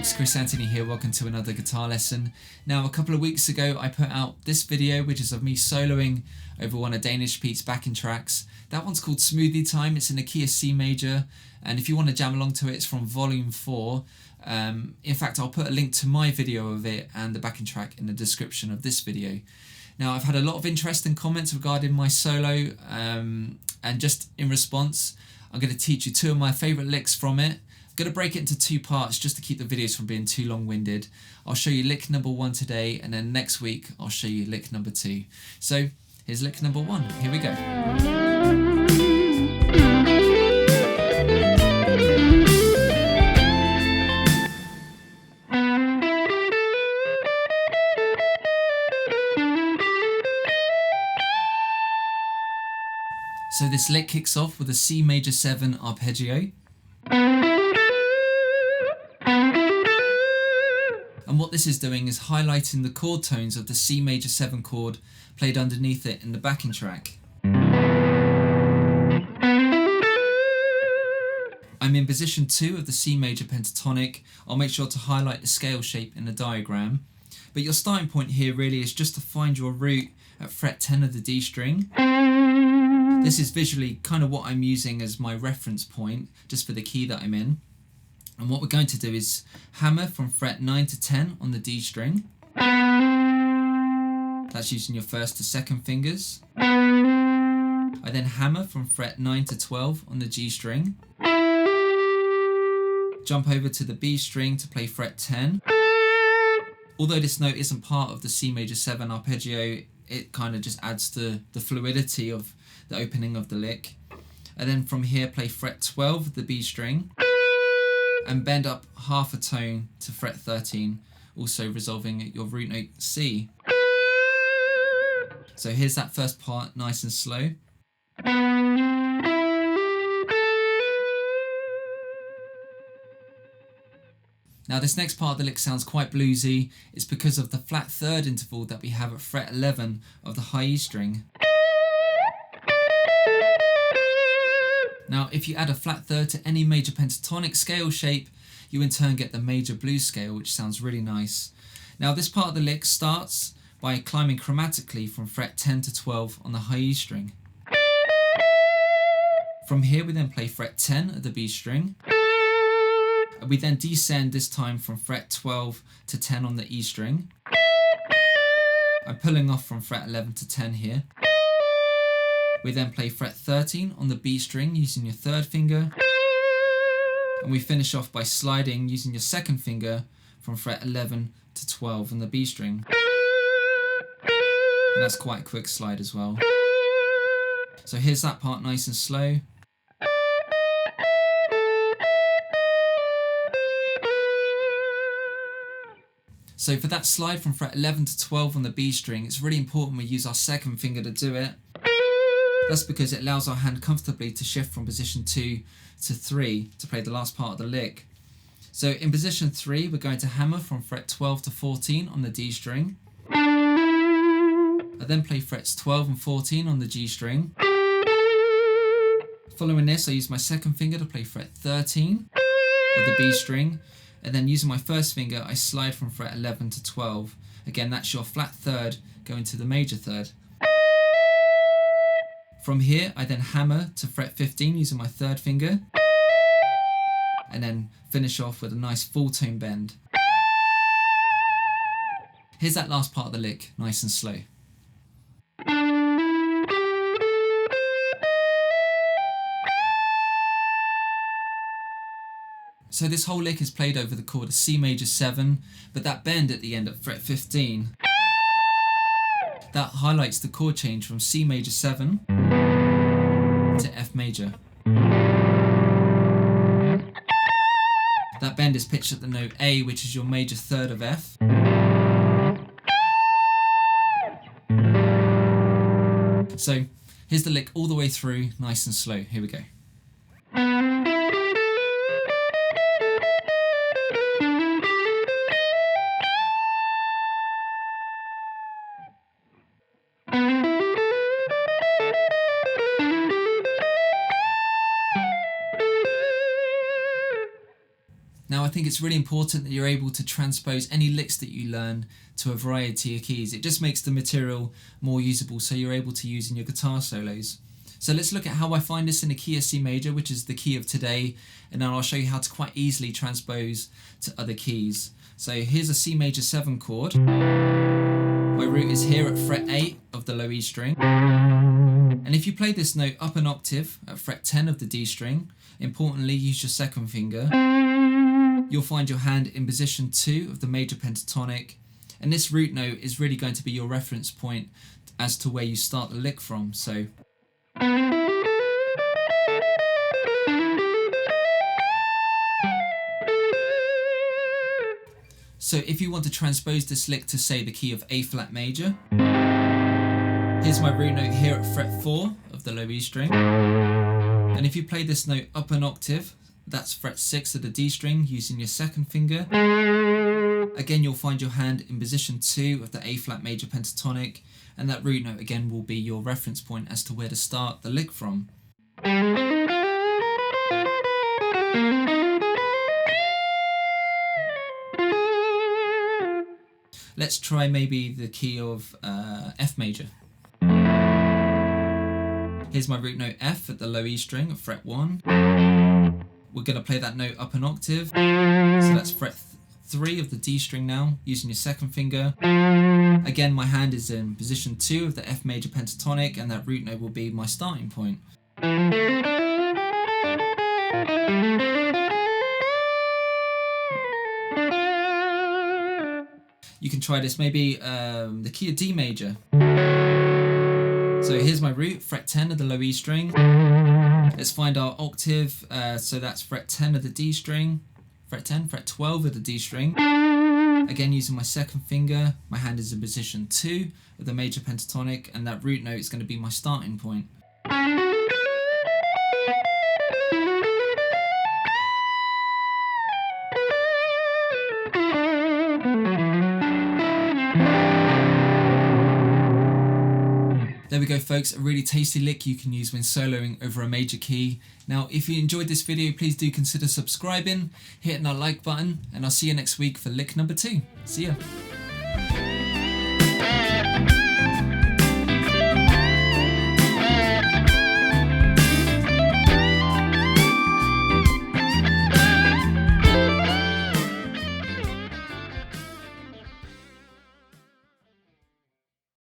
folks, Chris Anthony here, welcome to another guitar lesson. Now a couple of weeks ago I put out this video which is of me soloing over one of Danish Pete's backing tracks. That one's called Smoothie Time, it's in the key of C major, and if you want to jam along to it, it's from volume 4. In fact, I'll put a link to my video of it and the backing track in the description of this video. Now I've had a lot of interest and comments regarding my solo, and just in response I'm going to teach you two of my favourite licks from it. I'm going to break it into two parts just to keep the videos from being too long-winded. I'll show you lick number 1 today, and then next week I'll show you lick number 2. So here's lick number 1, here we go. So this lick kicks off with a C major 7 arpeggio. And what this is doing is highlighting the chord tones of the C major 7 chord played underneath it in the backing track. I'm in position 2 of the C major pentatonic. I'll make sure to highlight the scale shape in the diagram. But your starting point here really is just to find your root at fret 10 of the D string. This is visually kind of what I'm using as my reference point, just for the key that I'm in. And what we're going to do is hammer from fret 9 to 10 on the D string. That's using your first to second fingers. I then hammer from fret 9 to 12 on the G string. Jump over to the B string to play fret 10. Although this note isn't part of the C major 7 arpeggio, it kind of just adds to the fluidity of the opening of the lick. And then from here play fret 12 of the B string and bend up half a tone to fret 13, also resolving at your root note C. So here's that first part, nice and slow. Now this next part of the lick sounds quite bluesy. It's because of the flat third interval that we have at fret 11 of the high E string. Now if you add a flat third to any major pentatonic scale shape, you in turn get the major blues scale, which sounds really nice. Now this part of the lick starts by climbing chromatically from fret 10 to 12 on the high E string. From here we then play fret 10 of the B string. We then descend this time from fret 12 to 10 on the E string. I'm pulling off from fret 11 to 10 here. We then play fret 13 on the B string using your third finger. And we finish off by sliding using your second finger from fret 11 to 12 on the B string. And that's quite a quick slide as well. So here's that part nice and slow. So for that slide from fret 11 to 12 on the B string, it's really important we use our second finger to do it. That's because it allows our hand comfortably to shift from position 2 to 3 to play the last part of the lick. So in position 3, we're going to hammer from fret 12 to 14 on the D string. I then play frets 12 and 14 on the G string. Following this, I use my second finger to play fret 13 of the B string. And then using my first finger, I slide from fret 11 to 12. Again, that's your flat third going to the major third. From here, I then hammer to fret 15 using my third finger. And then finish off with a nice full tone bend. Here's that last part of the lick, nice and slow. So this whole lick is played over the chord of C major 7, but that bend at the end at fret 15, that highlights the chord change from C major 7 to F major. That bend is pitched at the note A, which is your major third of F. So here's the lick all the way through, nice and slow. Here we go. Now I think it's really important that you're able to transpose any licks that you learn to a variety of keys. It just makes the material more usable so you're able to use in your guitar solos. So let's look at how I find this in the key of C major, which is the key of today, and then I'll show you how to quite easily transpose to other keys. So here's a C major 7 chord. My root is here at fret 8 of the low E string. And if you play this note up an octave at fret 10 of the D string, importantly use your second finger, you'll find your hand in position 2 of the major pentatonic, and this root note is really going to be your reference point as to where you start the lick from. So if you want to transpose this lick to, say, the key of A flat major, here's my root note here at fret 4 of the low E string, and if you play this note up an octave, that's fret 6 of the D string using your second finger, again you'll find your hand in position 2 of the A flat major pentatonic, and that root note again will be your reference point as to where to start the lick from. Let's try maybe the key of F major. Here's my root note F at the low E string of fret 1. We're going to play that note up an octave, so that's fret 3 of the D string now, using your second finger. Again, my hand is in position 2 of the F major pentatonic, and that root note will be my starting point. You can try this maybe the key of D major. So here's my root, fret 10 of the low E string. Let's find our octave, so that's fret 10 of the D string, fret 10, fret 12 of the D string. Again, using my second finger, my hand is in position 2 of the major pentatonic, and that root note is going to be my starting point. There we go, folks, a really tasty lick you can use when soloing over a major key. Now, if you enjoyed this video, please do consider subscribing, hitting that like button, and I'll see you next week for lick number 2. See ya.